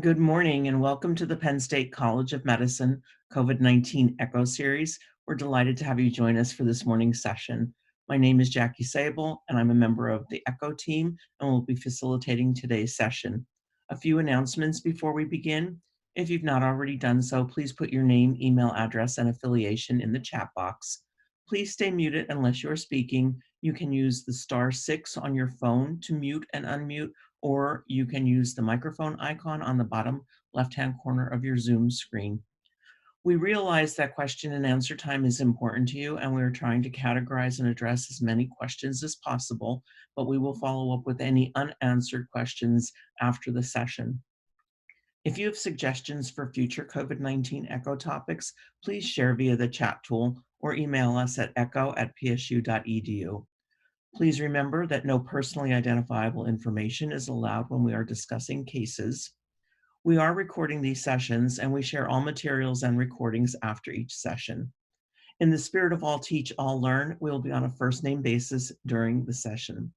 Good morning and welcome to the Penn State College of Medicine COVID-19 Echo Series. We're delighted to have you join us for this morning's session. My name is Jackie Sable and I'm a member of the Echo team and will be facilitating today's session. A few announcements before we begin. If you've not already done so, please put your name, email address, and affiliation in the chat box. Please stay muted unless you're speaking. You can use the *6 on your phone to mute and unmute, or you can use the microphone icon on the bottom left-hand corner of your Zoom screen. We realize that question and answer time is important to you, and we're trying to categorize and address as many questions as possible, but we will follow up with any unanswered questions after the session. If you have suggestions for future COVID-19 ECHO topics, please share via the chat tool or email us at echo@psu.edu. Please remember that no personally identifiable information is allowed when we are discussing cases. We are recording these sessions and we share all materials and recordings after each session. In the spirit of all teach, all learn, we will be on a first name basis during the session.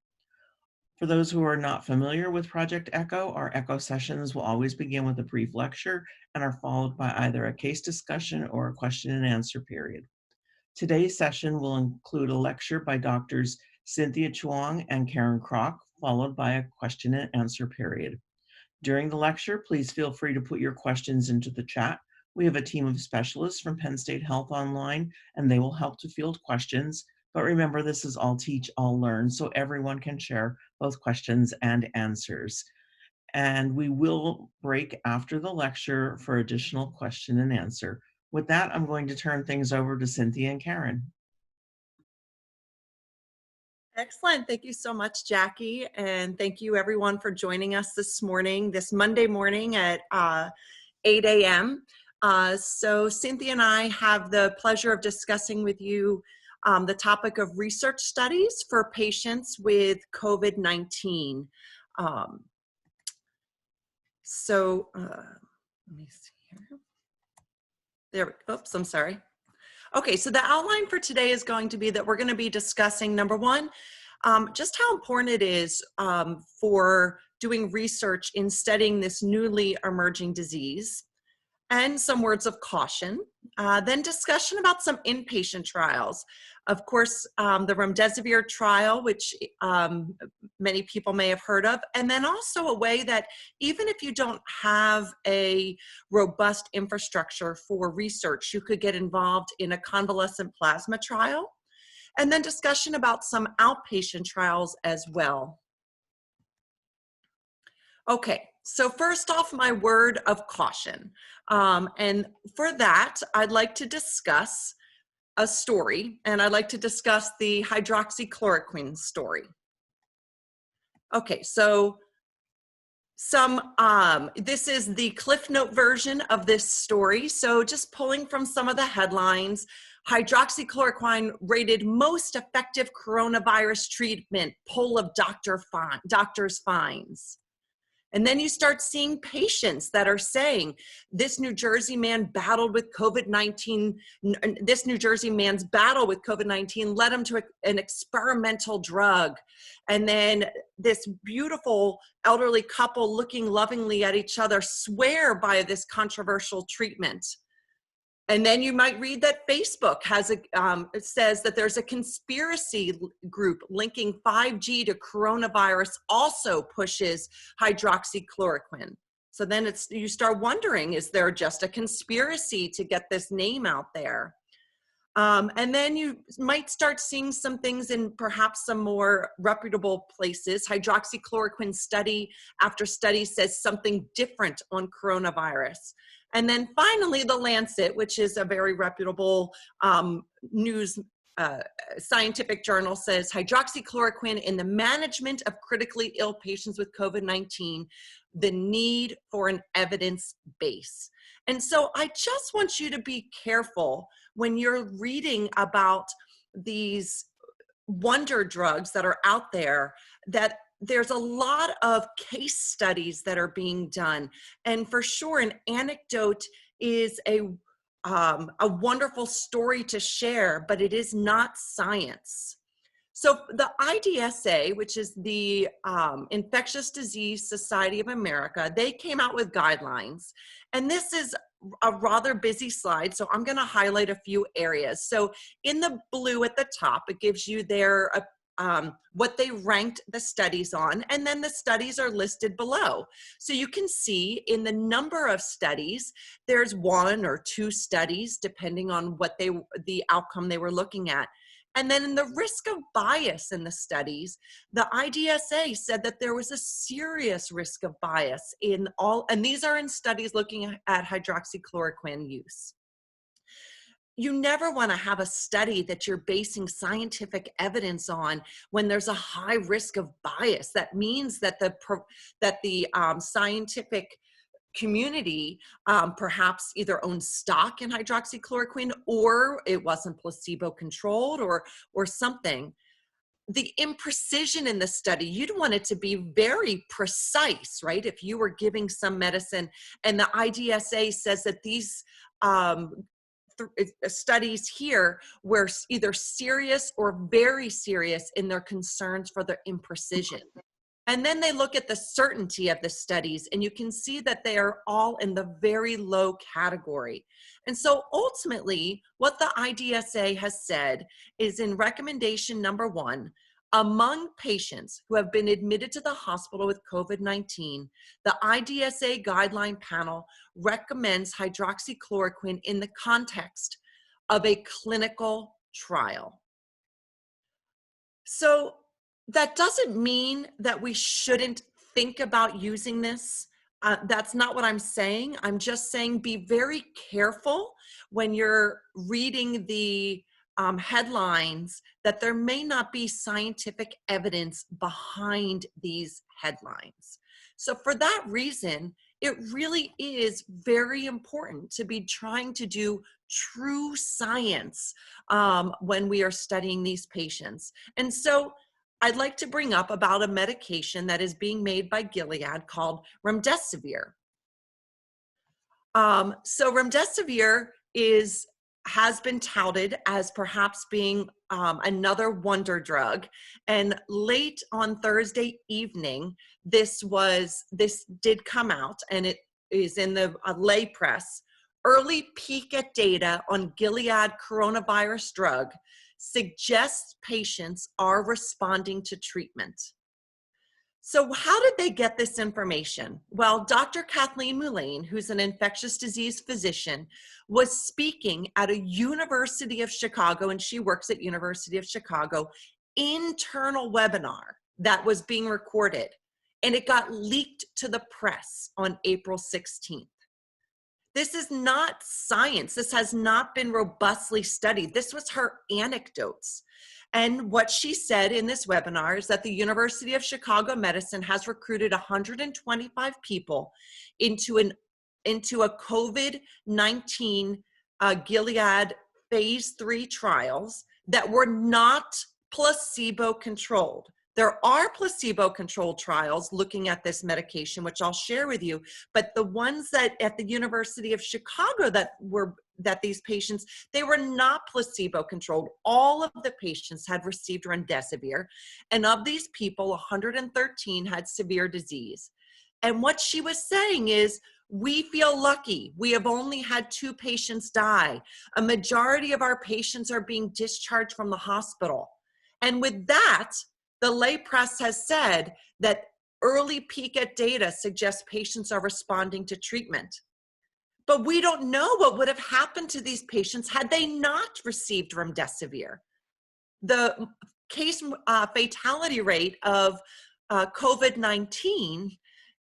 For those who are not familiar with Project ECHO, our ECHO sessions will always begin with a brief lecture and are followed by either a case discussion or a question and answer period. Today's session will include a lecture by Doctors Cynthia Chuang and Krok, followed by a question and answer period. During the lecture, please feel free to put your questions into the chat. We have a team of specialists from Penn State Health Online, and they will help to field questions. But remember, this is all teach, all learn, so everyone can share both questions and answers. And we will break after the lecture for additional question and answer. With that, I'm going to turn things over to Cynthia and Karen. Excellent. Thank you so much, Jackie. And thank you everyone for joining us this morning, this Monday morning at 8 a.m. So Cynthia and I have the pleasure of discussing with you the topic of research studies for patients with COVID-19. Let me see here. Oops, I'm sorry. Okay, so the outline for today is going to be that we're going to be discussing, number one, just how important it is for doing research in studying this newly emerging disease, and some words of caution. Then discussion about some inpatient trials. Of course, the remdesivir trial, which many people may have heard of, and then also a way that even if you don't have a robust infrastructure for research, you could get involved in a convalescent plasma trial, and then discussion about some outpatient trials as well. Okay, so first off, my word of caution. And for that, I'd like to discuss a story, and I'd like to discuss the hydroxychloroquine story. Okay, so this is the Cliff Note version of this story. So just pulling from some of the headlines, hydroxychloroquine rated most effective coronavirus treatment, poll of doctors finds. And then you start seeing patients that are saying, this New Jersey man battled with COVID-19, this New Jersey man's battle with COVID-19 led him to an experimental drug. And then this beautiful elderly couple looking lovingly at each other swear by this controversial treatment. And then you might read that Facebook has it says that there's a conspiracy group linking 5G to coronavirus also pushes hydroxychloroquine. So then you start wondering, is there just a conspiracy to get this name out there? And then you might start seeing some things in perhaps some more reputable places. Hydroxychloroquine study after study says something different on coronavirus. And then finally, the Lancet, which is a very reputable news scientific journal, says hydroxychloroquine in the management of critically ill patients with COVID-19, the need for an evidence base. And so I just want you to be careful when you're reading about these wonder drugs that are out there, that there's a lot of case studies that are being done. And for sure, an anecdote is a wonderful story to share, but it is not science. So the IDSA, which is the Infectious Disease Society of America, they came out with guidelines. And this is a rather busy slide, so I'm going to highlight a few areas. So in the blue at the top, it gives you their what they ranked the studies on, and then the studies are listed below. So you can see in the number of studies, there's 1 or 2 studies, depending on what the outcome they were looking at. And then in the risk of bias in the studies, the IDSA said that there was a serious risk of bias in all, and these are in studies looking at hydroxychloroquine use. You never want to have a study that you're basing scientific evidence on when there's a high risk of bias. That means that the scientific community perhaps either owns stock in hydroxychloroquine, or it wasn't placebo controlled, or something. The imprecision in the study, you'd want it to be very precise, right? If you were giving some medicine and the IDSA says that these studies here were either serious or very serious in their concerns for their imprecision. And then they look at the certainty of the studies, and you can see that they are all in the very low category. And so ultimately, what the IDSA has said is in recommendation number 1, among patients who have been admitted to the hospital with COVID-19, the IDSA guideline panel recommends hydroxychloroquine in the context of a clinical trial. So that doesn't mean that we shouldn't think about using this. That's not what I'm saying. I'm just saying be very careful when you're reading the headlines that there may not be scientific evidence behind these headlines. So for that reason, it really is very important to be trying to do true science when we are studying these patients. And so I'd like to bring up about a medication that is being made by Gilead called remdesivir. So remdesivir has been touted as perhaps being another wonder drug. And late on Thursday evening, this did come out, and it is in the lay press. Early peek at data on Gilead coronavirus drug suggests patients are responding to treatment. So how did they get this information? Well, Dr. Kathleen Mullane, who's an infectious disease physician, was speaking at a University of Chicago, and she works at University of Chicago, internal webinar that was being recorded, and it got leaked to the press on April 16th. This is not science. This has not been robustly studied. This was her anecdotes. And what she said in this webinar is that the University of Chicago Medicine has recruited 125 people into a COVID-19 Gilead phase 3 trials that were not placebo-controlled. There are placebo-controlled trials looking at this medication, which I'll share with you, but the ones that at the University of Chicago that these patients, they were not placebo-controlled. All of the patients had received remdesivir, and of these people, 113 had severe disease. And what she was saying is, we feel lucky. We have only had 2 patients die. A majority of our patients are being discharged from the hospital. And with that, the lay press has said that early peek at data suggests patients are responding to treatment. But we don't know what would have happened to these patients had they not received remdesivir. The case fatality rate of COVID-19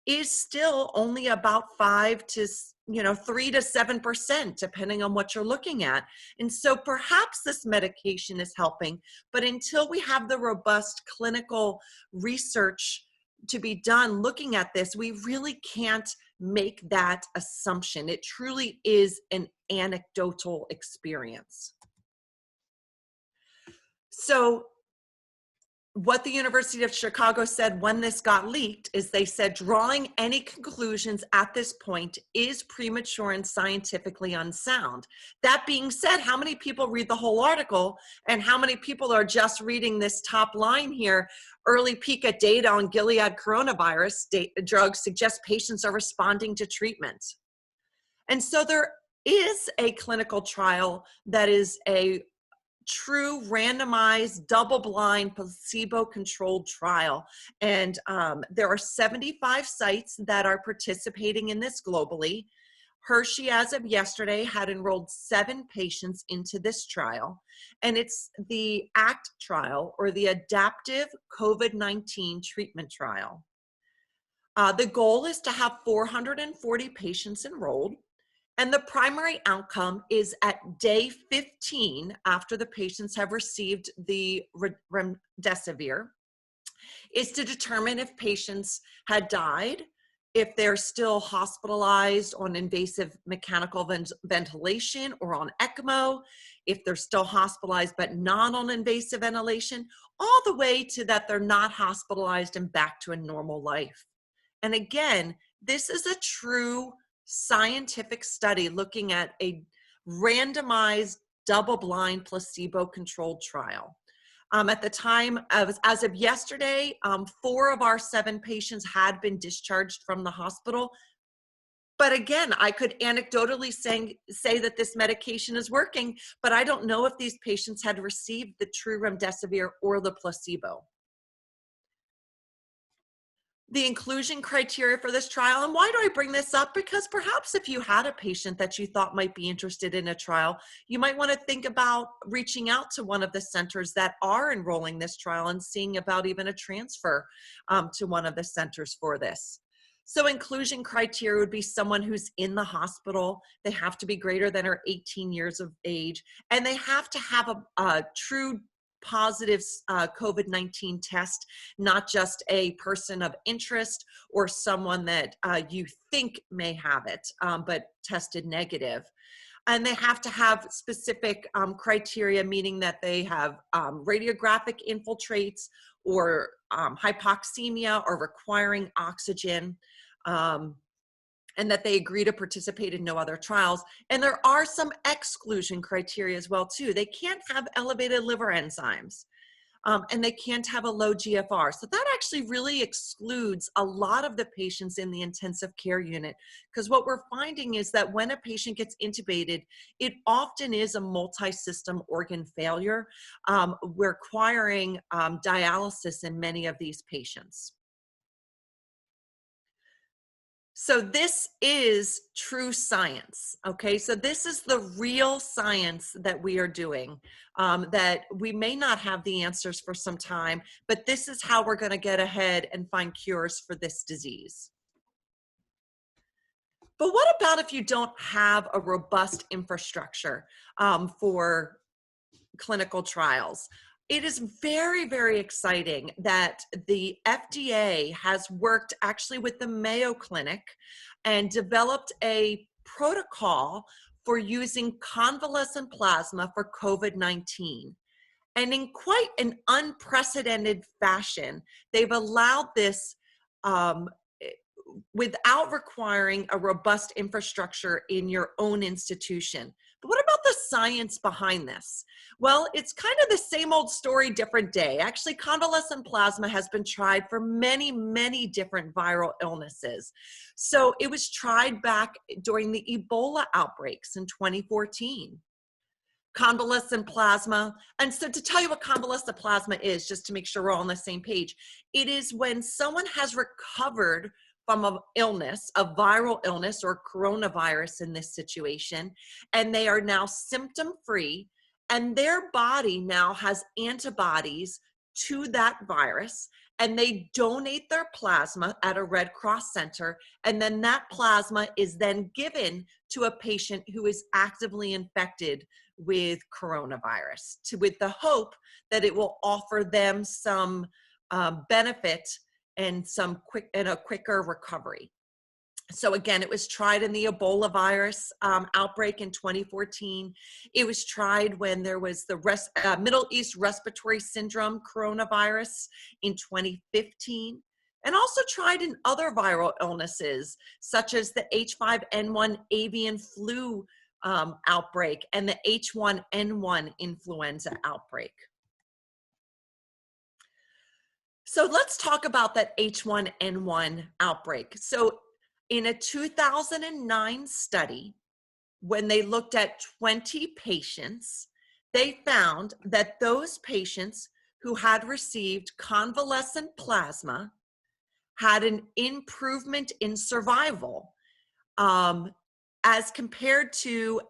is still only about 3 to 7%, depending on what you're looking at. And so perhaps this medication is helping, but until we have the robust clinical research to be done looking at this, we really can't make that assumption. It truly is an anecdotal experience. So what the University of Chicago said when this got leaked is they said drawing any conclusions at this point is premature and scientifically unsound. That being said, how many people read the whole article and how many people are just reading this top line here? Early peek at data on Gilead coronavirus drugs suggest patients are responding to treatment. And so there is a clinical trial that is a true randomized double-blind placebo-controlled trial, and there are 75 sites that are participating in this globally. Hershey, as of yesterday, had enrolled 7 patients into this trial, and it's the ACT trial, or the Adaptive COVID-19 Treatment Trial. The goal is to have 440 patients enrolled. And the primary outcome is at day 15, after the patients have received the remdesivir, is to determine if patients had died, if they're still hospitalized on invasive mechanical ventilation or on ECMO, if they're still hospitalized but not on invasive ventilation, all the way to that they're not hospitalized and back to a normal life. And again, this is a true scientific study looking at a randomized double-blind placebo-controlled trial. At the time, as of yesterday, 4 of our 7 patients had been discharged from the hospital. But again, I could anecdotally say that this medication is working, but I don't know if these patients had received the true remdesivir or the placebo. The inclusion criteria for this trial, and why do I bring this up? Because perhaps if you had a patient that you thought might be interested in a trial, you might want to think about reaching out to one of the centers that are enrolling this trial and seeing about even a transfer to one of the centers for this. So inclusion criteria would be someone who's in the hospital, they have to be greater than or 18 years of age, and they have to have a true positive COVID-19 test, not just a person of interest or someone that you think may have it, but tested negative. And they have to have specific criteria, meaning that they have radiographic infiltrates or hypoxemia or requiring oxygen, and that they agree to participate in no other trials. And there are some exclusion criteria as well too. They can't have elevated liver enzymes, and they can't have a low GFR. So that actually really excludes a lot of the patients in the intensive care unit, because what we're finding is that when a patient gets intubated, it often is a multi-system organ failure, requiring dialysis in many of these patients. So this is true science, okay? So this is the real science that we are doing, that we may not have the answers for some time, but this is how we're gonna get ahead and find cures for this disease. But what about if you don't have a robust infrastructure for clinical trials? It is very, very exciting that the FDA has worked actually with the Mayo Clinic and developed a protocol for using convalescent plasma for COVID-19. And in quite an unprecedented fashion, they've allowed this without requiring a robust infrastructure in your own institution. But what about the science behind this? Well, it's kind of the same old story, different day. Actually, convalescent plasma has been tried for many, many different viral illnesses. So it was tried back during the Ebola outbreaks in 2014. Convalescent plasma, and so to tell you what convalescent plasma is, just to make sure we're all on the same page, it is when someone has recovered from an illness, a viral illness or coronavirus in this situation, and they are now symptom-free, and their body now has antibodies to that virus, and they donate their plasma at a Red Cross center, and then that plasma is then given to a patient who is actively infected with coronavirus, with the hope that it will offer them some benefit and a quicker recovery. So again, it was tried in the Ebola virus outbreak in 2014. It was tried when there was the Middle East Respiratory Syndrome coronavirus in 2015, and also tried in other viral illnesses, such as the H5N1 avian flu outbreak and the H1N1 influenza outbreak. So let's talk about that H1N1 outbreak. So in a 2009 study, when they looked at 20 patients, they found that those patients who had received convalescent plasma had an improvement in survival as compared to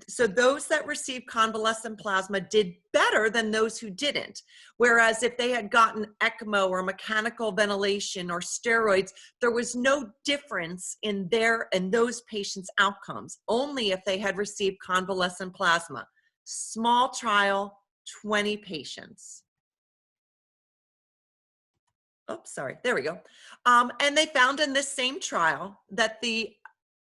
so those that received convalescent plasma did better than those who didn't. Whereas if they had gotten ECMO or mechanical ventilation or steroids, there was no difference in those patients' outcomes, only if they had received convalescent plasma. Small trial, 20 patients. Oops, sorry, there we go. And they found in this same trial that the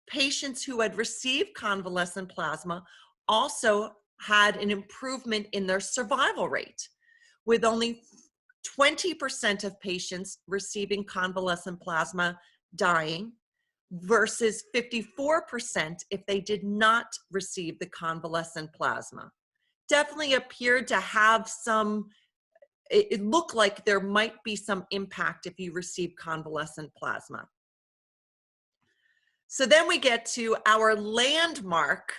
patients who had received convalescent plasma also had an improvement in their survival rate, with only 20% of patients receiving convalescent plasma dying versus 54% if they did not receive the convalescent plasma. Definitely appeared to have it looked like there might be some impact if you receive convalescent plasma. So then we get to our landmark,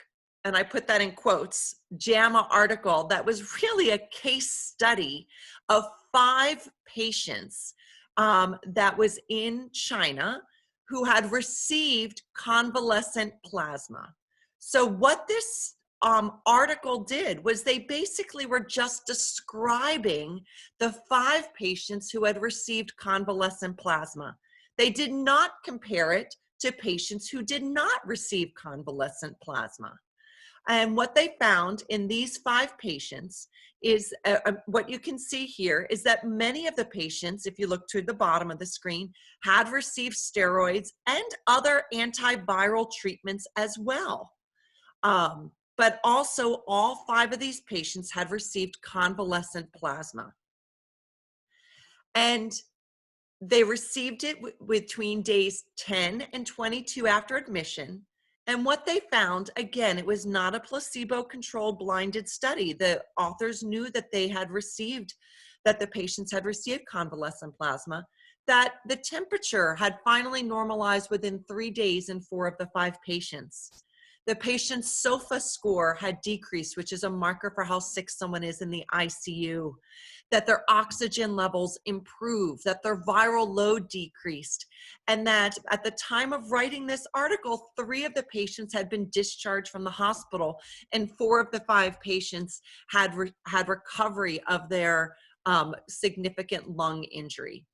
and I put that in quotes, JAMA article that was really a case study of 5 patients that was in China who had received convalescent plasma. So what this article did was they basically were just describing the 5 patients who had received convalescent plasma. They did not compare it to patients who did not receive convalescent plasma. And what they found in these 5 patients is, what you can see here is that many of the patients, if you look to the bottom of the screen, had received steroids and other antiviral treatments as well. But also all 5 of these patients had received convalescent plasma. And they received it between days 10 and 22 after admission. And what they found, again, it was not a placebo-controlled blinded study. The authors knew that the patients had received convalescent plasma, that the temperature had finally normalized within 3 days in 4 of the 5 patients. The patient's SOFA score had decreased, which is a marker for how sick someone is in the ICU, that their oxygen levels improved, that their viral load decreased, and that at the time of writing this article, 3 of the patients had been discharged from the hospital, and 4 of the 5 patients had recovery of their significant lung injury.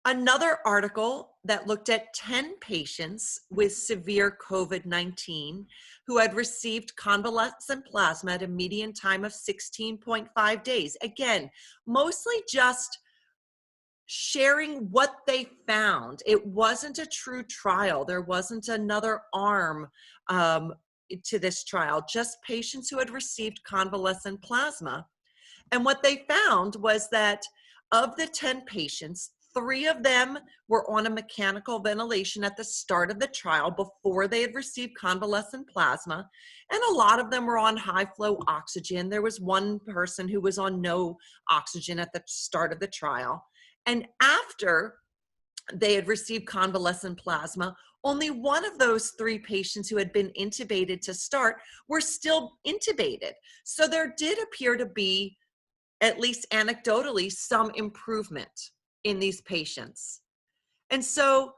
Another article that looked at 10 patients with severe COVID-19 who had received convalescent plasma at a median time of 16.5 days. Again, mostly just sharing what they found. It wasn't a true trial. There wasn't another arm to this trial, just patients who had received convalescent plasma. And what they found was that of the 10 patients, 3 of them were on a mechanical ventilation at the start of the trial before they had received convalescent plasma, and a lot of them were on high flow oxygen. There was 1 person who was on no oxygen at the start of the trial. And after they had received convalescent plasma, only 1 of those 3 patients who had been intubated to start were still intubated. So there did appear to be, at least anecdotally, some improvement in these patients. And so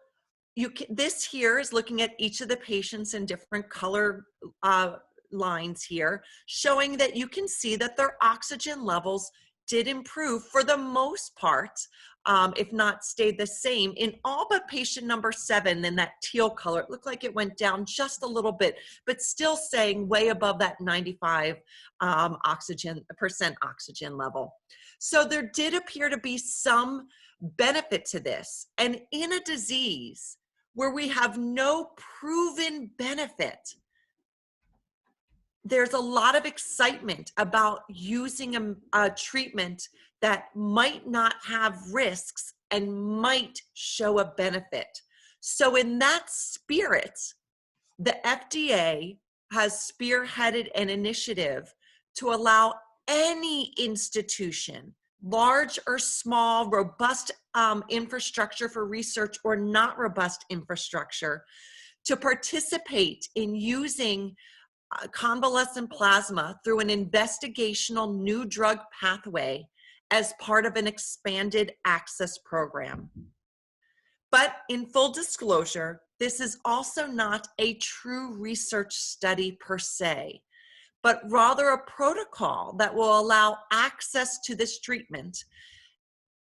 this here is looking at each of the patients in different color lines here, showing that you can see that their oxygen levels did improve for the most part, if not stayed the same in all but patient number 7 in that teal color. It looked like it went down just a little bit, but still staying way above that 95% oxygen level. So there did appear to be some benefit to this. And in a disease where we have no proven benefit, there's a lot of excitement about using a treatment that might not have risks and might show a benefit. So in that spirit, the FDA has spearheaded an initiative to allow any institution, large or small, robust infrastructure for research or not robust infrastructure, to participate in using convalescent plasma through an investigational new drug pathway as part of an expanded access program. But in full disclosure, this is also not a true research study per se, but rather a protocol that will allow access to this treatment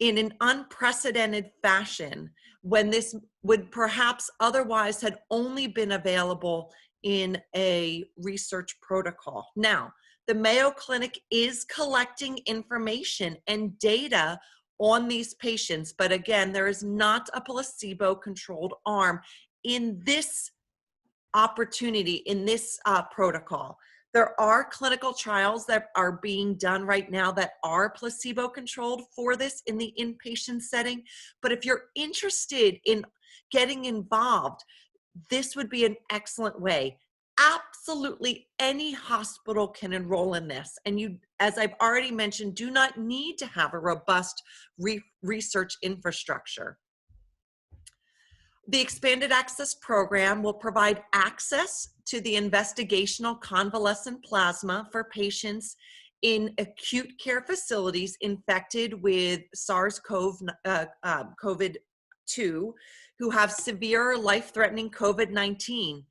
in an unprecedented fashion when this would perhaps otherwise had only been available in a research protocol. Now, the Mayo Clinic is collecting information and data on these patients, but again, there is not a placebo-controlled arm in this opportunity, in this protocol. There are clinical trials that are being done right now that are placebo-controlled for this in the inpatient setting, but if you're interested in getting involved, this would be an excellent way. Absolutely any hospital can enroll in this. And you, as I've already mentioned, do not need to have a robust research infrastructure. The Expanded Access Program will provide access to the investigational convalescent plasma for patients in acute care facilities infected with SARS-CoV-2 who have severe or life-threatening COVID-19.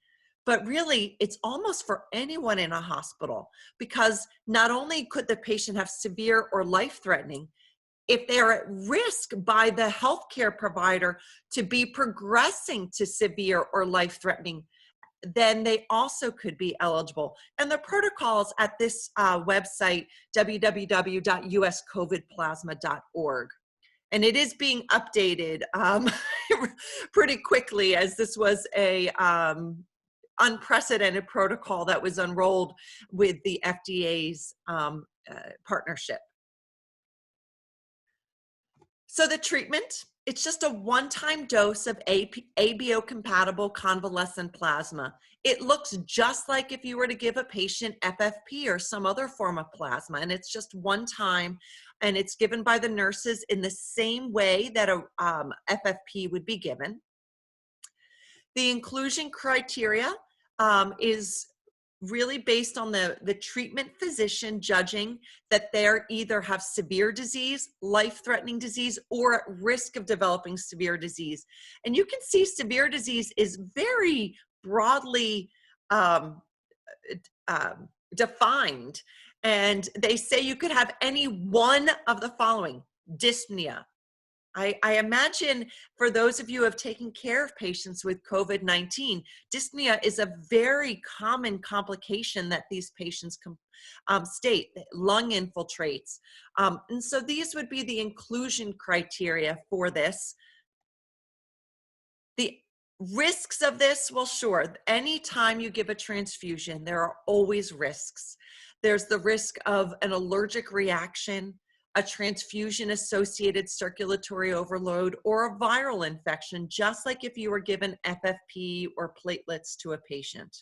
But really, it's almost for anyone in a hospital, because not only could the patient have severe or life-threatening, if they're at risk by the healthcare provider to be progressing to severe or life-threatening, then they also could be eligible. And the protocols at this website, www.uscovidplasma.org. And it is being updated pretty quickly, as this was a unprecedented protocol that was unrolled with the FDA's partnership. So the treatment, it's just a one-time dose of ABO-compatible convalescent plasma. It looks just like if you were to give a patient FFP or some other form of plasma, and it's just one time, and it's given by the nurses in the same way that a FFP would be given. The inclusion criteria is really based on the treatment physician judging that they either have severe disease, life-threatening disease, or at risk of developing severe disease. And you can see severe disease is very broadly defined. And they say you could have any one of the following: dyspnea. I imagine for those of you who have taken care of patients with COVID-19, dyspnea is a very common complication that these patients state, lung infiltrates. And so these would be the inclusion criteria for this. The risks of this, well, sure, anytime you give a transfusion, there are always risks. There's the risk of an allergic reaction, a transfusion-associated circulatory overload, or a viral infection, just like if you were given FFP or platelets to a patient.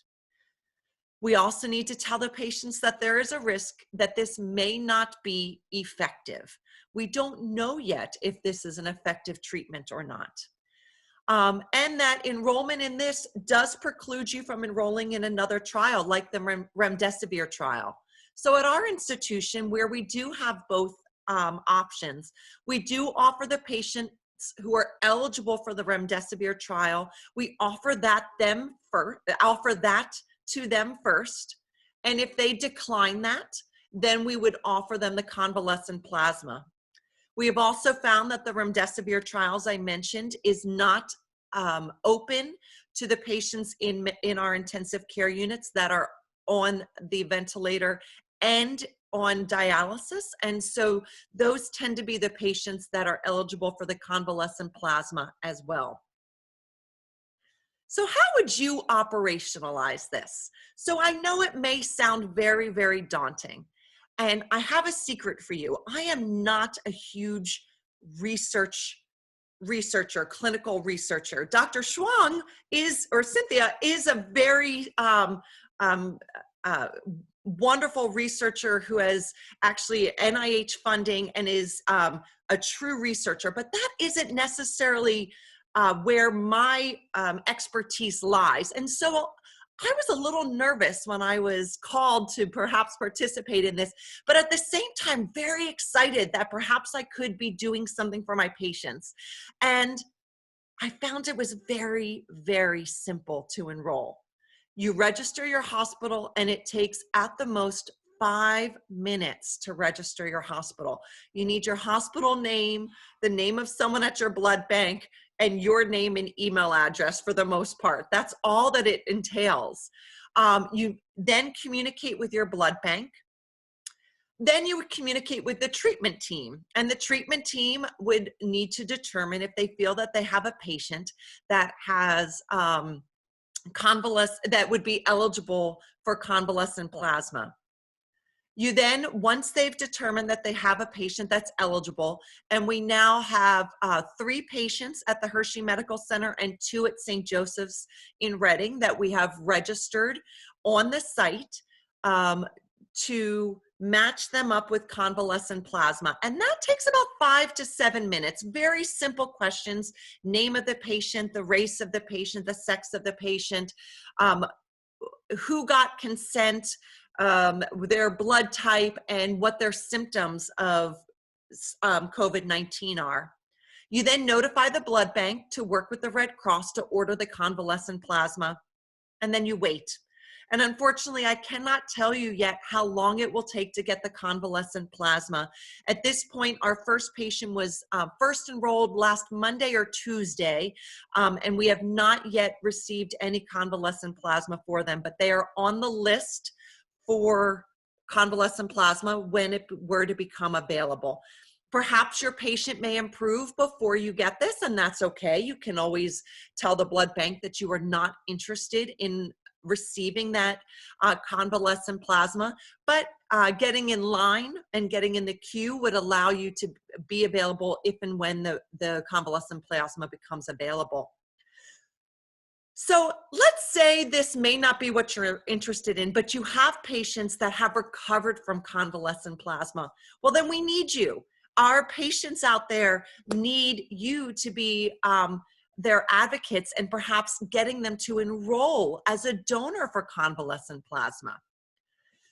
We also need to tell the patients that there is a risk that this may not be effective. We don't know yet if this is an effective treatment or not. And that enrollment in this does preclude you from enrolling in another trial, like the remdesivir trial. So at our institution, where we do have both options, we do offer the patients who are eligible for the remdesivir trial, we offer that to them first. And if they decline that, then we would offer them the convalescent plasma. We have also found that the remdesivir trials I mentioned is not open to the patients in our intensive care units that are on the ventilator and on dialysis, and so those tend to be the patients that are eligible for the convalescent plasma as well. So how would you operationalize this? So I know it may sound very, very daunting, and I have a secret for you. I am not a huge researcher, clinical researcher. Dr. Chuang is, or Cynthia is, a very um, wonderful researcher who has actually NIH funding and is a true researcher, but that isn't necessarily where my expertise lies. And so I was a little nervous when I was called to perhaps participate in this, but at the same time, very excited that perhaps I could be doing something for my patients. And I found it was very, very simple to enroll. You register your hospital, and it takes at the most 5 minutes to register your hospital. You need your hospital name, the name of someone at your blood bank, and your name and email address for the most part. That's all that it entails. You then communicate with your blood bank. Then you would communicate with the treatment team, and the treatment team would need to determine if they feel that they have a patient that has that would be eligible for convalescent plasma. You then, once they've determined that they have a patient that's eligible, and we now have 3 patients at the Hershey Medical Center and 2 at St. Joseph's in Reading that we have registered on the site to match them up with convalescent plasma. And that takes about 5 to 7 minutes. Very simple questions: name of the patient, the race of the patient, the sex of the patient, who got consent, their blood type, and what their symptoms of COVID-19 are. You then notify the blood bank to work with the Red Cross to order the convalescent plasma, and then you wait. And unfortunately, I cannot tell you yet how long it will take to get the convalescent plasma. At this point, our first patient was first enrolled last Monday or Tuesday, and we have not yet received any convalescent plasma for them, but they are on the list for convalescent plasma when it were to become available. Perhaps your patient may improve before you get this, and that's okay. You can always tell the blood bank that you are not interested in receiving that convalescent plasma, but getting in line and getting in the queue would allow you to be available if and when the convalescent plasma becomes available. So let's say this may not be what you're interested in, but you have patients that have recovered from convalescent plasma. Well, then we need you. Our patients out there need you to be their advocates, and perhaps getting them to enroll as a donor for convalescent plasma.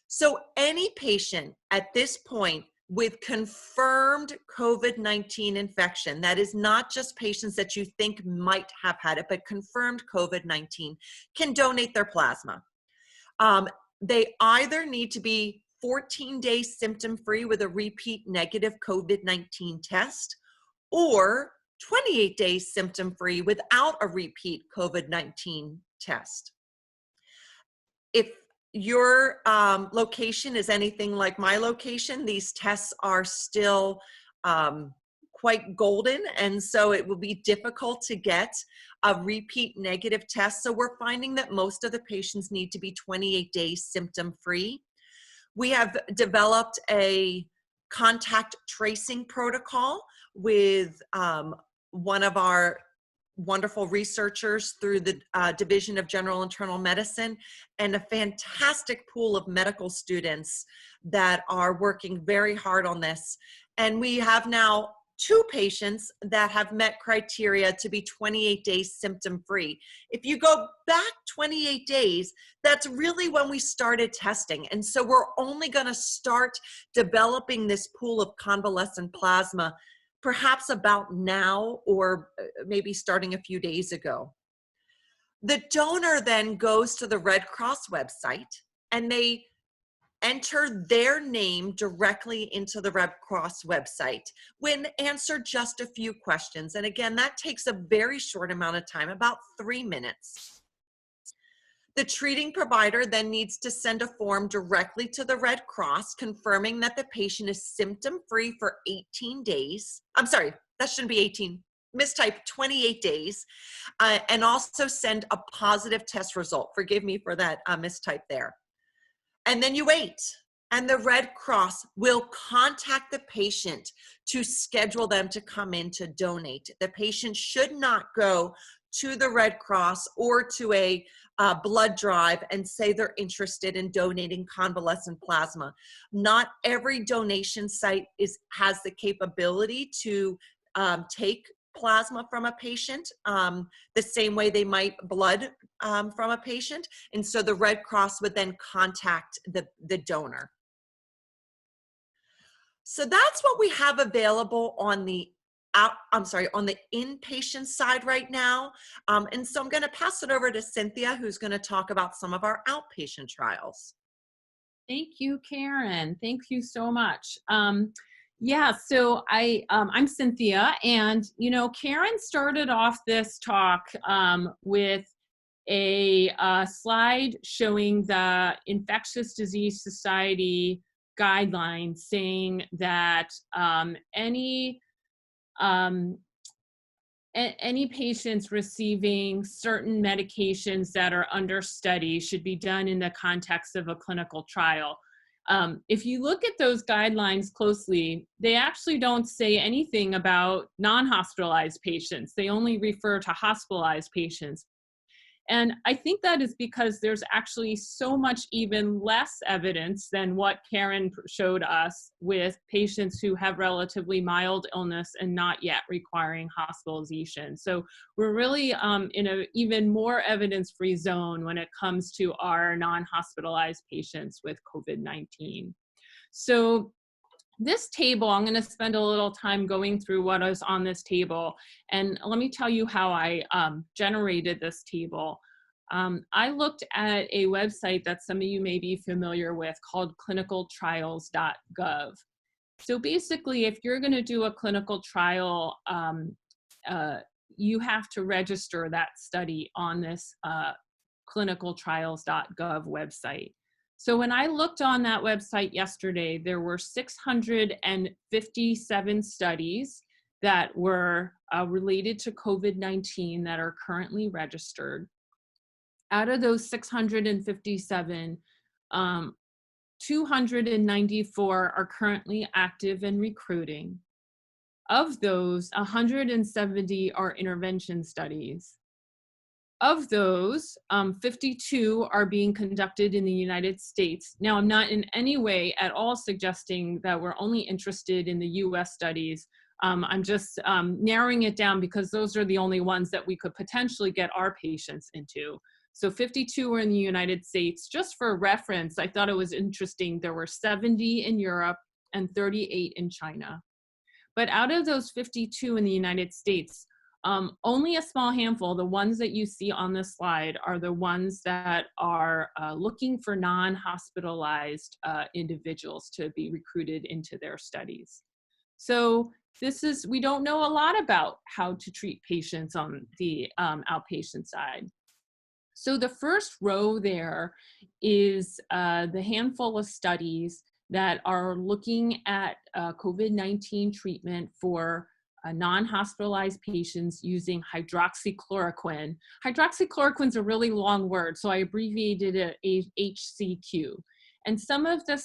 So any patient at this point with confirmed COVID-19 infection, that is not just patients that you think might have had it, but confirmed COVID-19, can donate their plasma. They either need to be 14 days symptom-free with a repeat negative COVID-19 test, or 28 days symptom-free without a repeat COVID-19 test. If your location is anything like my location, these tests are still quite golden, and so it will be difficult to get a repeat negative test. So we're finding that most of the patients need to be 28 days symptom-free. We have developed a contact tracing protocol with one of our wonderful researchers through the Division of General Internal Medicine, and a fantastic pool of medical students that are working very hard on this. And we have now 2 patients that have met criteria to be 28 days symptom-free. If you go back 28 days, that's really when we started testing. And so we're only going to start developing this pool of convalescent plasma perhaps about now, or maybe starting a few days ago. The donor then goes to the Red Cross website, and they enter their name directly into the Red Cross website when answer just a few questions. And again, that takes a very short amount of time, about 3 minutes. The treating provider then needs to send a form directly to the Red Cross confirming that the patient is symptom-free for 18 days. I'm sorry, that shouldn't be 18. Mistype, 28 days, and also send a positive test result. Forgive me for that mistype there. And then you wait, and the Red Cross will contact the patient to schedule them to come in to donate. The patient should not go to the Red Cross or to a blood drive and say they're interested in donating convalescent plasma. Not every donation site has the capability to take plasma from a patient the same way they might blood from a patient. And so the Red Cross would then contact the donor. So that's what we have available on the on the inpatient side right now. And so I'm going to pass it over to Cynthia, who's going to talk about some of our outpatient trials. Thank you, Karen. Thank you so much. Yeah, so I'm Cynthia, and Karen started off this talk with a slide showing the Infectious Disease Society guidelines saying that any patients receiving certain medications that are under study should be done in the context of a clinical trial. If you look at those guidelines closely, they actually don't say anything about non-hospitalized patients. They only refer to hospitalized patients. And I think that is because there's actually so much even less evidence than what Karen showed us with patients who have relatively mild illness and not yet requiring hospitalization. So we're really in an even more evidence-free zone when it comes to our non-hospitalized patients with COVID-19. So this table, I'm going to spend a little time going through what is on this table. And let me tell you how I generated this table. I looked at a website that some of you may be familiar with called clinicaltrials.gov. So basically, if you're going to do a clinical trial, you have to register that study on this clinicaltrials.gov website. So when I looked on that website yesterday, there were 657 studies that were related to COVID-19 that are currently registered. Out of those 657, 294 are currently active and recruiting. Of those, 170 are intervention studies. Of those, 52 are being conducted in the United States. Now, I'm not in any way at all suggesting that we're only interested in the US studies. I'm just narrowing it down because those are the only ones that we could potentially get our patients into. So 52 are in the United States. Just for reference, I thought it was interesting. There were 70 in Europe and 38 in China. But out of those 52 in the United States, only a small handful, the ones that you see on this slide, are the ones that are looking for non-hospitalized individuals to be recruited into their studies. So we don't know a lot about how to treat patients on the outpatient side. So the first row there is the handful of studies that are looking at COVID-19 treatment for non-hospitalized patients using hydroxychloroquine. Hydroxychloroquine is a really long word, so I abbreviated it HCQ. And some of the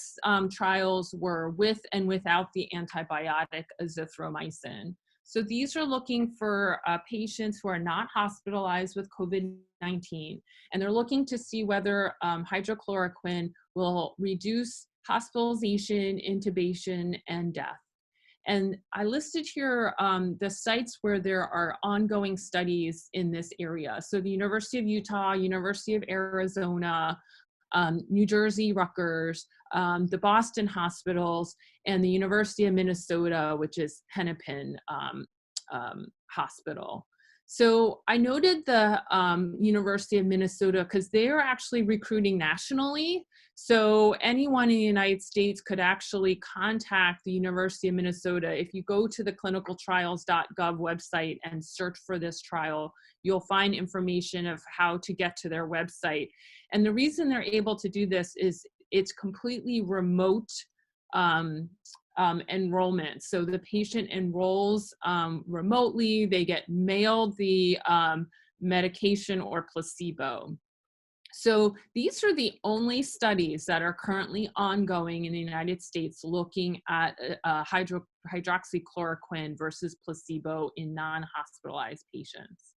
trials were with and without the antibiotic azithromycin. So these are looking for patients who are not hospitalized with COVID-19, and they're looking to see whether hydroxychloroquine will reduce hospitalization, intubation, and death. And I listed here the sites where there are ongoing studies in this area. So the University of Utah, University of Arizona, New Jersey, Rutgers, the Boston hospitals, and the University of Minnesota, which is Hennepin Hospital. So I noted the University of Minnesota because they are actually recruiting nationally. So anyone in the United States could actually contact the University of Minnesota. If you go to the clinicaltrials.gov website and search for this trial, you'll find information of how to get to their website. And the reason they're able to do this is it's completely remote enrollment. So the patient enrolls remotely, they get mailed the medication or placebo. So these are the only studies that are currently ongoing in the United States looking at hydroxychloroquine versus placebo in non-hospitalized patients.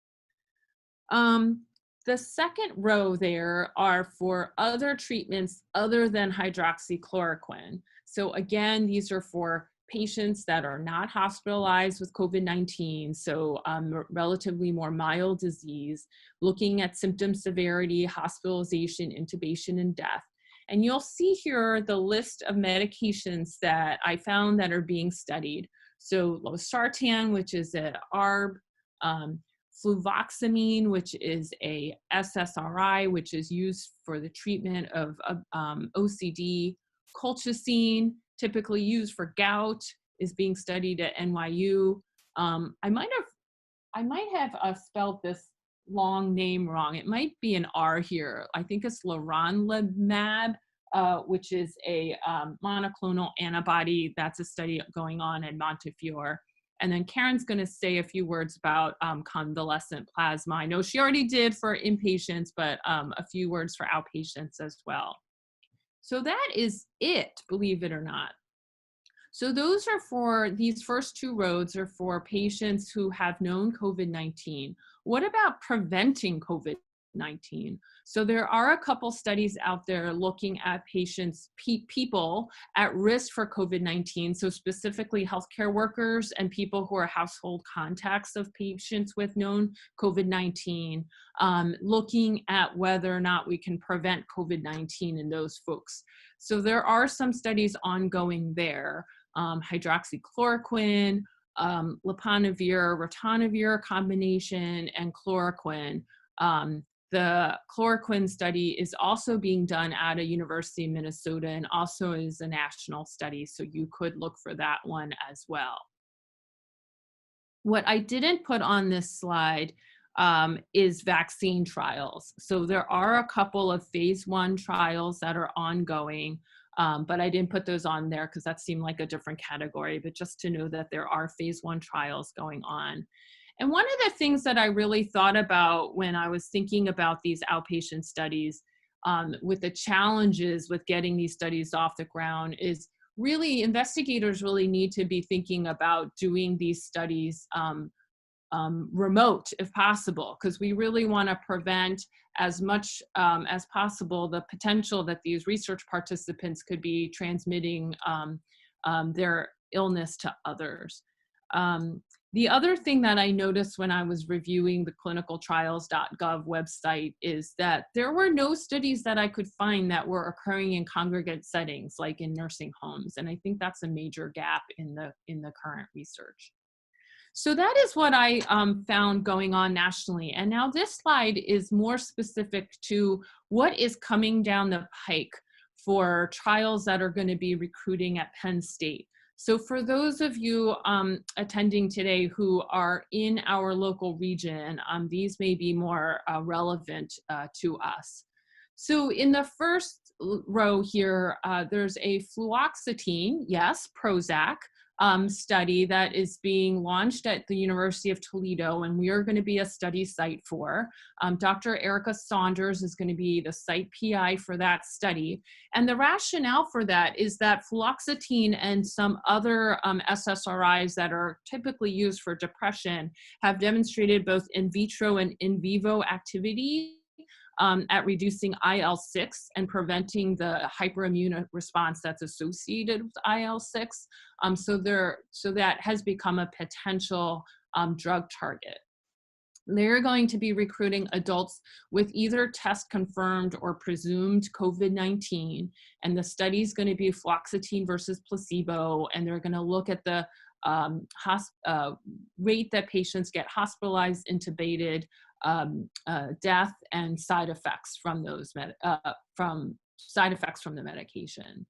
The second row there are for other treatments other than hydroxychloroquine. So again, these are for patients that are not hospitalized with COVID-19, so relatively more mild disease, looking at symptom severity, hospitalization, intubation, and death. And you'll see here the list of medications that I found that are being studied. So losartan, which is an ARB, fluvoxamine, which is a SSRI, which is used for the treatment of OCD, colchicine, typically used for gout, is being studied at NYU. I might have spelled this long name wrong. It might be an R here. I think it's leronlimab, which is a monoclonal antibody. That's a study going on in Montefiore. And then Karen's going to say a few words about convalescent plasma. I know she already did for inpatients, but a few words for outpatients as well. So that is it, believe it or not. So those are for, these first two rows are for patients who have known COVID-19. What about preventing COVID-19? So there are a couple studies out there looking at patients, people at risk for COVID-19, so specifically healthcare workers and people who are household contacts of patients with known COVID-19, looking at whether or not we can prevent COVID-19 in those folks. So there are some studies ongoing there. Hydroxychloroquine, leponavir, ritonavir combination, and chloroquine. The chloroquine study is also being done at a University of Minnesota and also is a national study, so you could look for that one as well. What I didn't put on this slide is vaccine trials. So there are a couple of phase 1 trials that are ongoing, but I didn't put those on there because that seemed like a different category, but just to know that there are phase 1 trials going on. And one of the things that I really thought about when I was thinking about these outpatient studies with the challenges with getting these studies off the ground is really investigators really need to be thinking about doing these studies remote if possible, because we really want to prevent as much as possible the potential that these research participants could be transmitting their illness to others. The other thing that I noticed when I was reviewing the clinicaltrials.gov website is that there were no studies that I could find that were occurring in congregate settings, like in nursing homes. And I think that's a major gap in the current research. So that is what I found going on nationally. And now this slide is more specific to what is coming down the pike for trials that are going to be recruiting at Penn State. So for those of you attending today who are in our local region, these may be more relevant to us. So in the first row here, there's a fluoxetine, yes, Prozac, study that is being launched at the University of Toledo, and we are going to be a study site for. Dr. Erica Saunders is going to be the site PI for that study. And the rationale for that is that fluoxetine and some other SSRIs that are typically used for depression have demonstrated both in vitro and in vivo activity at reducing IL-6 and preventing the hyperimmune response that's associated with IL-6. So that has become a potential drug target. They're going to be recruiting adults with either test confirmed or presumed COVID-19. And the study is going to be fluoxetine versus placebo. And they're going to look at the rate that patients get hospitalized, intubated, death, and side effects from those side effects from the medication.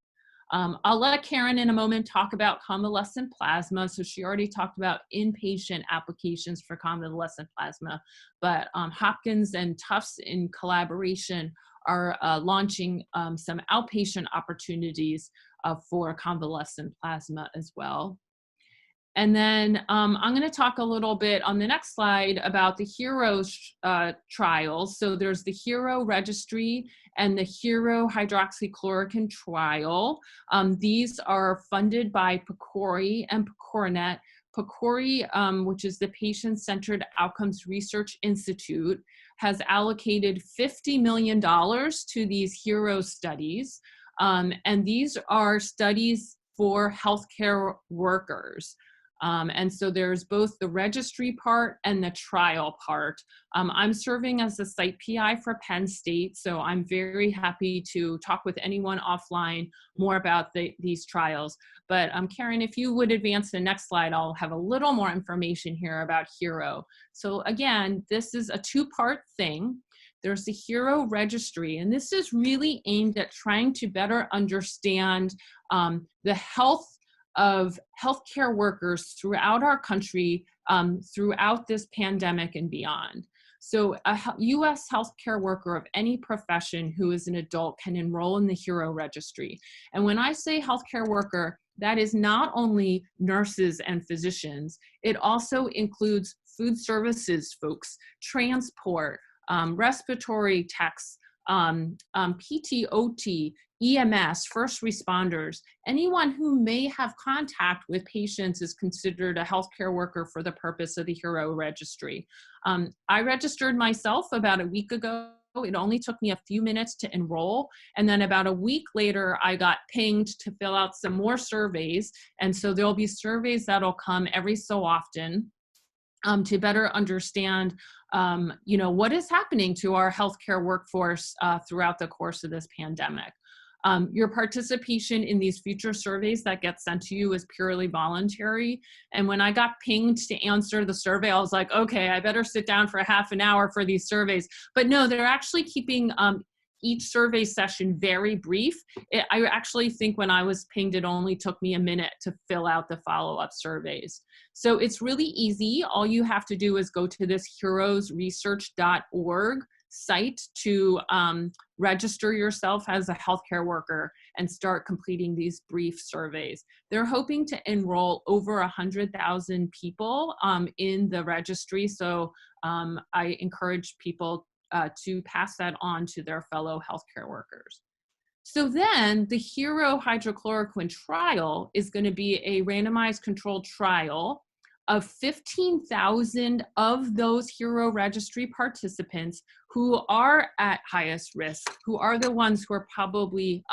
I'll let Karen in a moment talk about convalescent plasma. So she already talked about inpatient applications for convalescent plasma, but Hopkins and Tufts in collaboration are launching some outpatient opportunities for convalescent plasma as well. And then I'm going to talk a little bit on the next slide about the HERO trials. So there's the HERO registry and the HERO hydroxychloroquine trial. These are funded by PCORI and PCORNet. PCORI, which is the Patient-Centered Outcomes Research Institute, has allocated $50 million to these HERO studies. And these are studies for healthcare workers. And so there's both the registry part and the trial part. I'm serving as a site PI for Penn State, so I'm very happy to talk with anyone offline more about these trials. But Karen, if you would advance the next slide, I'll have a little more information here about HERO. So again, this is a two-part thing. There's the HERO registry, and this is really aimed at trying to better understand the health of healthcare workers throughout our country, throughout this pandemic and beyond. So a U.S. healthcare worker of any profession who is an adult can enroll in the HERO registry. And when I say healthcare worker, that is not only nurses and physicians, it also includes food services folks, transport, respiratory techs, PT, OT, EMS, first responders. Anyone who may have contact with patients is considered a healthcare worker for the purpose of the HERO registry. I registered myself about a week ago. It only took me a few minutes to enroll. And then about a week later, I got pinged to fill out some more surveys. And so there'll be surveys that'll come every so often to better understand what is happening to our healthcare workforce throughout the course of this pandemic. Your participation in these future surveys that get sent to you is purely voluntary. And when I got pinged to answer the survey, I was like, okay, I better sit down for half an hour for these surveys. But no, they're actually keeping each survey session very brief. I actually think when I was pinged, it only took me a minute to fill out the follow-up surveys. So it's really easy. All you have to do is go to this heroesresearch.org site to register yourself as a healthcare worker and start completing these brief surveys. They're hoping to enroll over 100,000 people in the registry. So I encourage people to pass that on to their fellow healthcare workers. So then the HERO hydrochloroquine trial is going to be a randomized controlled trial of 15,000 of those HERO registry participants who are at highest risk, who are the ones who are probably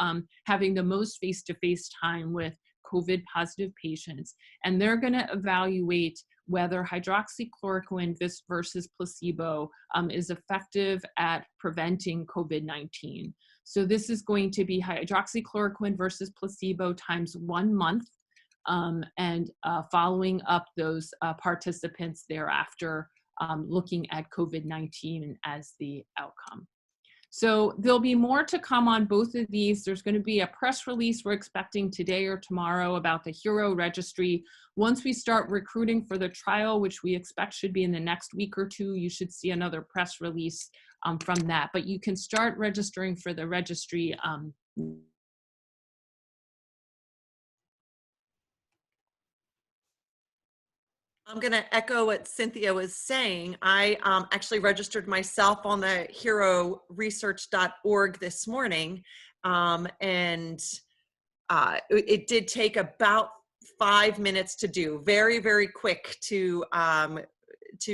having the most face-to-face time with COVID positive patients. And they're going to evaluate whether hydroxychloroquine versus placebo is effective at preventing COVID-19. So this is going to be hydroxychloroquine versus placebo times 1 month, and following up those participants thereafter, looking at COVID-19 as the outcome. So there'll be more to come on both of these. There's going to be a press release we're expecting today or tomorrow about the HERO registry. Once we start recruiting for the trial, which we expect should be in the next week or two, you should see another press release from that. But you can start registering for the registry. I'm going to echo what Cynthia was saying. I actually registered myself on the heroresearch.org this morning, and it did take about 5 minutes to do. Very, very quick to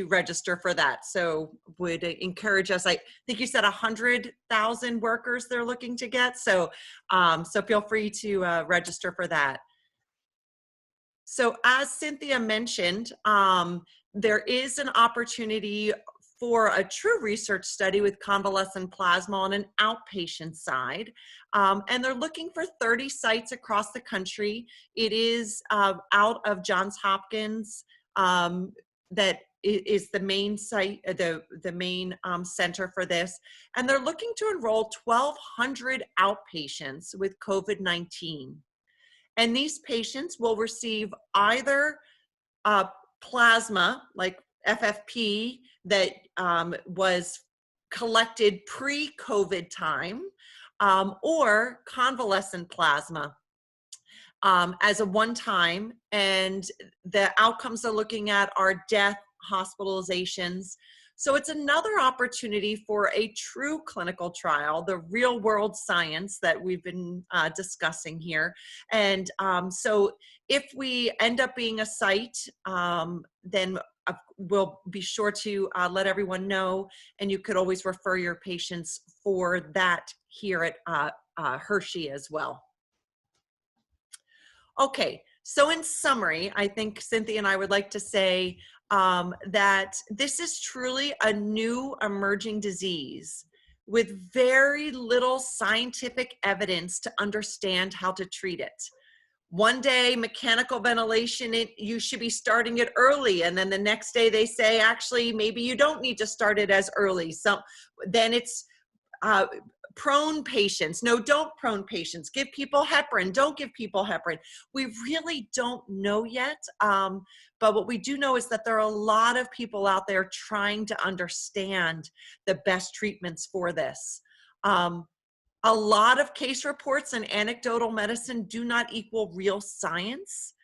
register for that. So would encourage us. I think you said 100,000 workers they're looking to get. So so feel free to register for that. So as Cynthia mentioned, there is an opportunity for a true research study with convalescent plasma on an outpatient side. And they're looking for 30 sites across the country. It is out of Johns Hopkins that is the main site, the main center for this, and they're looking to enroll 1,200 outpatients with COVID-19. And these patients will receive either plasma, like FFP, that was collected pre-COVID time, or convalescent plasma as a one-time. And the outcomes they're looking at are death, hospitalizations. So it's another opportunity for a true clinical trial, the real world science that we've been discussing here. And so if we end up being a site, then we'll be sure to let everyone know, and you could always refer your patients for that here at Hershey as well. Okay, so in summary, I think Cynthia and I would like to say that this is truly a new emerging disease with very little scientific evidence to understand how to treat it. One day, mechanical ventilation, you should be starting it early, and then the next day they say, actually, maybe you don't need to start it as early. So then it's prone patients. No, don't prone patients. Give people heparin. Don't give people heparin. We really don't know yet. But what we do know is that there are a lot of people out there trying to understand the best treatments for this. A lot of case reports and anecdotal medicine do not equal real science,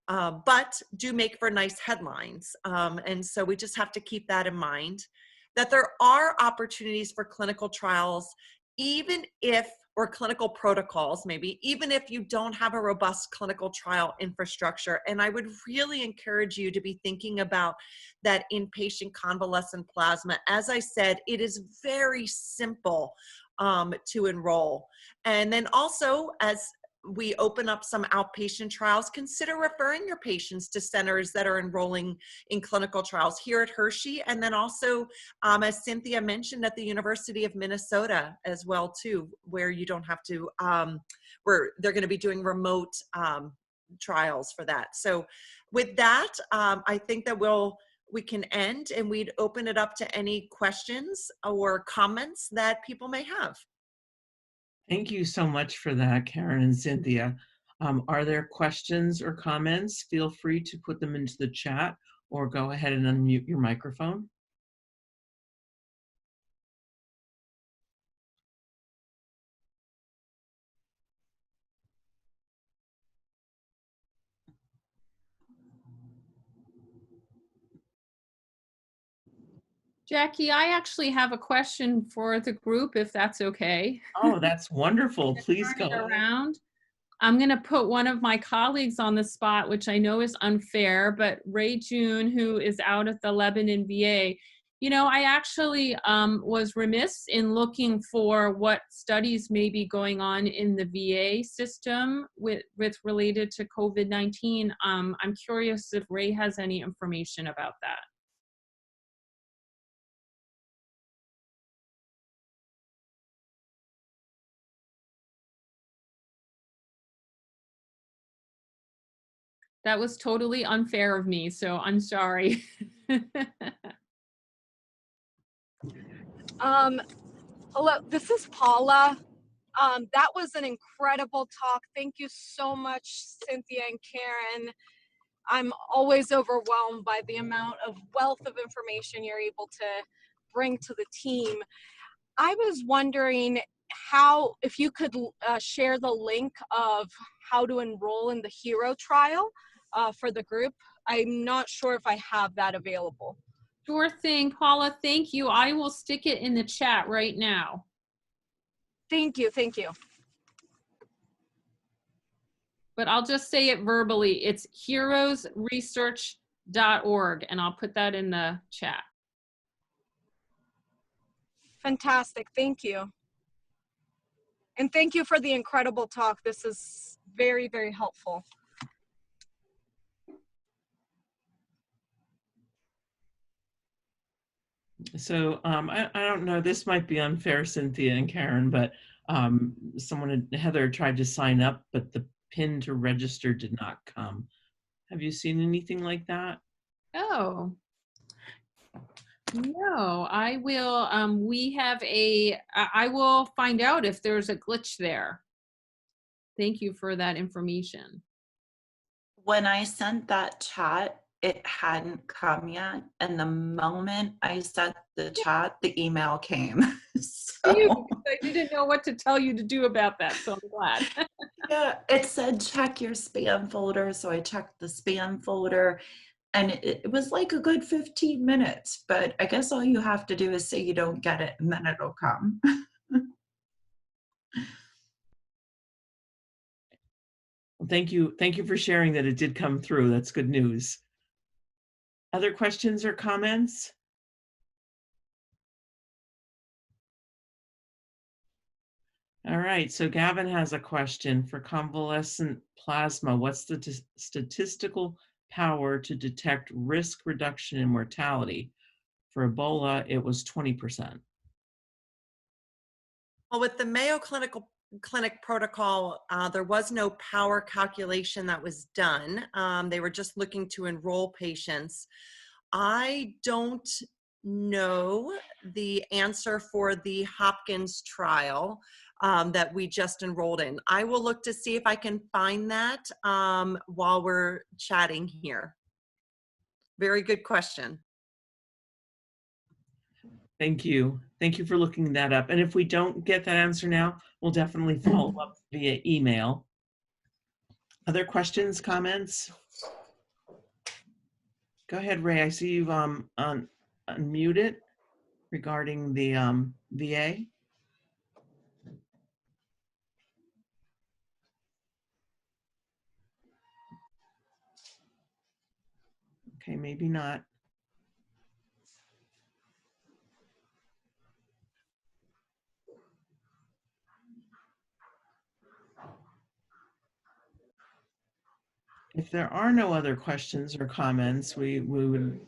but do make for nice headlines. And so we just have to keep that in mind, that there are opportunities for clinical trials, even if, or clinical protocols maybe, even if you don't have a robust clinical trial infrastructure. And I would really encourage you to be thinking about that inpatient convalescent plasma. As I said, it is very simple to enroll. And then also, as we open up some outpatient trials, consider referring your patients to centers that are enrolling in clinical trials here at Hershey, and then also, as Cynthia mentioned, at the University of Minnesota as well too, where you don't have to, where they're going to be doing remote trials for that. So with that, I think that we can end, and we'd open it up to any questions or comments that people may have. Thank you so much for that, Karen and Cynthia. Are there questions or comments? Feel free to put them into the chat or go ahead and unmute your microphone. Jackie, I actually have a question for the group, if that's okay. Oh, that's wonderful. Please go around. I'm going to put one of my colleagues on the spot, which I know is unfair, but Ray June, who is out at the Lebanon VA, you know, I actually was remiss in looking for what studies may be going on in the VA system with related to COVID-19. I'm curious if Ray has any information about that. That was totally unfair of me, so I'm sorry. Hello, this is Paula. That was an incredible talk. Thank you so much, Cynthia and Karen. I'm always overwhelmed by the amount of wealth of information you're able to bring to the team. I was wondering if you could share the link of how to enroll in the HERO trial for the group. I'm not sure if I have that available. Sure thing, Paula, thank you. I will stick it in the chat right now. Thank you, thank you. But I'll just say it verbally. It's heroesresearch.org, and I'll put that in the chat. Fantastic, thank you. And thank you for the incredible talk. This is very, very helpful. So I don't know, this might be unfair, Cynthia and Karen, but Heather tried to sign up, but the pin to register did not come. Have you seen anything like that? Oh. No, I will, I will find out if there's a glitch there. Thank you for that information. When I sent that chat, it hadn't come yet. And the moment I sent the chat, the email came. So, I didn't know what to tell you to do about that, so I'm glad. yeah, it said check your spam folder. So I checked the spam folder, and it was like a good 15 minutes. But I guess all you have to do is say you don't get it, and then it'll come. Well, thank you. Thank you for sharing that it did come through. That's good news. Other questions or comments? All right, so Gavin has a question for convalescent plasma. What's the statistical power to detect risk reduction in mortality? For Ebola, it was 20%. Well, with the Mayo Clinic protocol, there was no power calculation that was done. They were just looking to enroll patients. I don't know the answer for the Hopkins trial that we just enrolled in. I will look to see if I can find that while we're chatting here. Very good question. Thank you. Thank you for looking that up. And if we don't get that answer now, we'll definitely follow up via email. Other questions, comments? Go ahead, Ray. I see you've unmuted regarding the VA. Okay, maybe not. If there are no other questions or comments, we would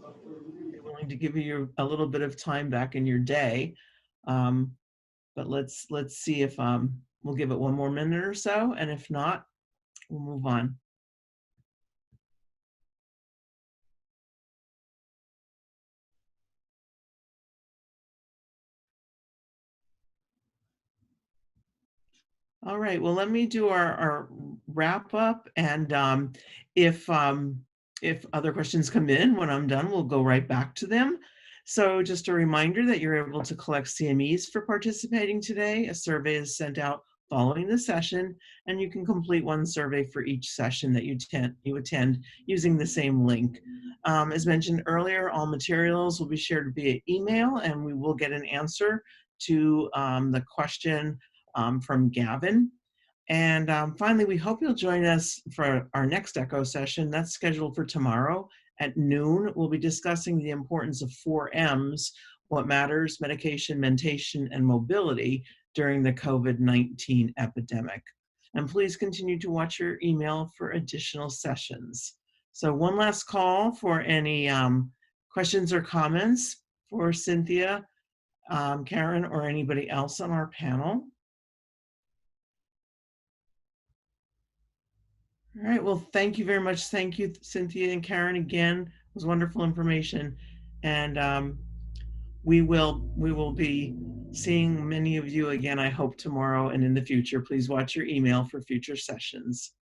be willing to give you a little bit of time back in your day. But let's see if we'll give it one more minute or so, and if not, we'll move on. All right, well, let me do our wrap up, and if other questions come in when I'm done, we'll go right back to them. So just a reminder that you're able to collect CMEs for participating today. A survey is sent out following the session, and you can complete one survey for each session that you attend using the same link. As mentioned earlier, all materials will be shared via email, and we will get an answer to the question from Gavin. And finally, we hope you'll join us for our next ECHO session. That's scheduled for tomorrow at noon. We'll be discussing the importance of 4 M's, what matters, medication, mentation, and mobility during the COVID-19 epidemic. And please continue to watch your email for additional sessions. So one last call for any questions or comments for Cynthia, Karen, or anybody else on our panel. All right, well, thank you very much. Thank you, Cynthia and Karen, again. It was wonderful information. And we will be seeing many of you again, I hope, tomorrow and in the future. Please watch your email for future sessions.